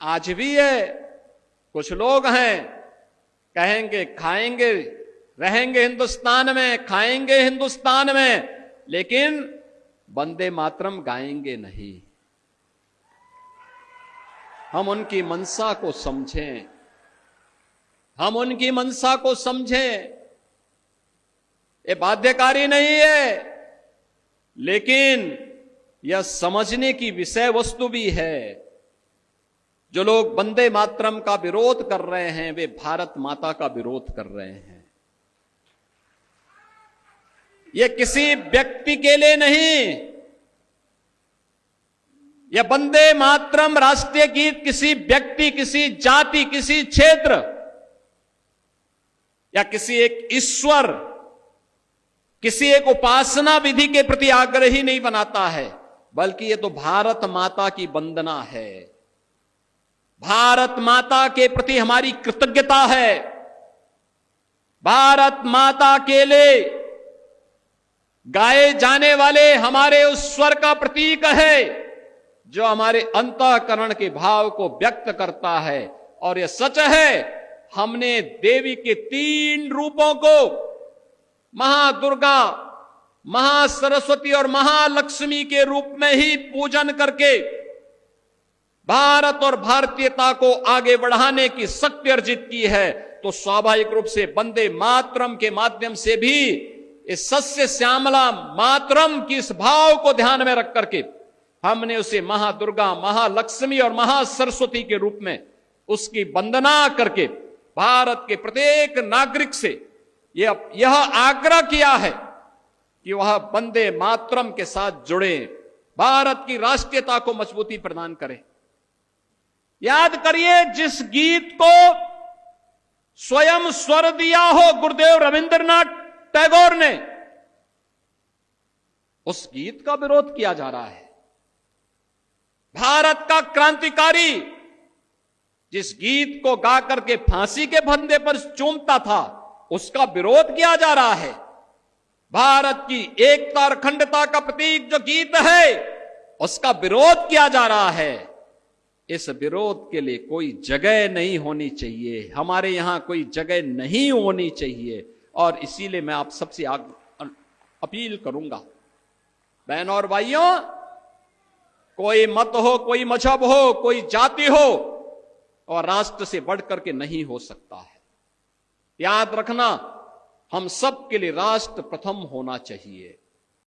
आज भी है। कुछ लोग हैं कहेंगे खाएंगे रहेंगे हिंदुस्तान में, खाएंगे हिंदुस्तान में, लेकिन वंदे मातरम गाएंगे नहीं। हम उनकी मंशा को समझें, हम उनकी मंशा को समझें। ये बाध्यकारी नहीं है, लेकिन यह समझने की विषय वस्तु भी है। जो लोग वंदे मातरम का विरोध कर रहे हैं वे भारत माता का विरोध कर रहे हैं। यह किसी व्यक्ति के लिए नहीं, यह वंदे मातरम राष्ट्रीय गीत किसी व्यक्ति, किसी जाति, किसी क्षेत्र या किसी एक ईश्वर, किसी एक उपासना विधि के प्रति आग्रही नहीं बनाता है, बल्कि यह तो भारत माता की वंदना है। भारत माता के प्रति हमारी कृतज्ञता है। भारत माता के लिए गाए जाने वाले हमारे उस स्वर का प्रतीक है जो हमारे अंतःकरण के भाव को व्यक्त करता है। और यह सच है, हमने देवी के 3 रूपों को, महादुर्गा, महासरस्वती और महालक्ष्मी के रूप में ही पूजन करके भारत और भारतीयता को आगे बढ़ाने की शक्ति अर्जित की है। तो स्वाभाविक रूप से वंदे मातरम के माध्यम से भी इस सस्य श्यामला मातरम की इस भाव को ध्यान में रख करके हमने उसे महादुर्गा, महालक्ष्मी और महासरस्वती के रूप में उसकी वंदना करके भारत के प्रत्येक नागरिक से यह आग्रह किया है कि वह वंदे मातरम के साथ जुड़े, भारत की राष्ट्रीयता को मजबूती प्रदान करें। याद करिए, जिस गीत को स्वयं स्वर दिया हो गुरुदेव रविंद्रनाथ टैगोर ने, उस गीत का विरोध किया जा रहा है। भारत का क्रांतिकारी जिस गीत को गा करके फांसी के फंदे पर चूमता था, उसका विरोध किया जा रहा है। भारत की एकता और अखंडता का प्रतीक जो गीत है, उसका विरोध किया जा रहा है। इस विरोध के लिए कोई जगह नहीं होनी चाहिए, हमारे यहां कोई जगह नहीं होनी चाहिए। और इसीलिए मैं आप सबसे अपील करूंगा, बहनों और भाइयों, कोई मत हो, कोई मजहब हो, कोई जाति हो, और राष्ट्र से बढ़ करके नहीं हो सकता है। याद रखना, हम सब के लिए राष्ट्र प्रथम होना चाहिए।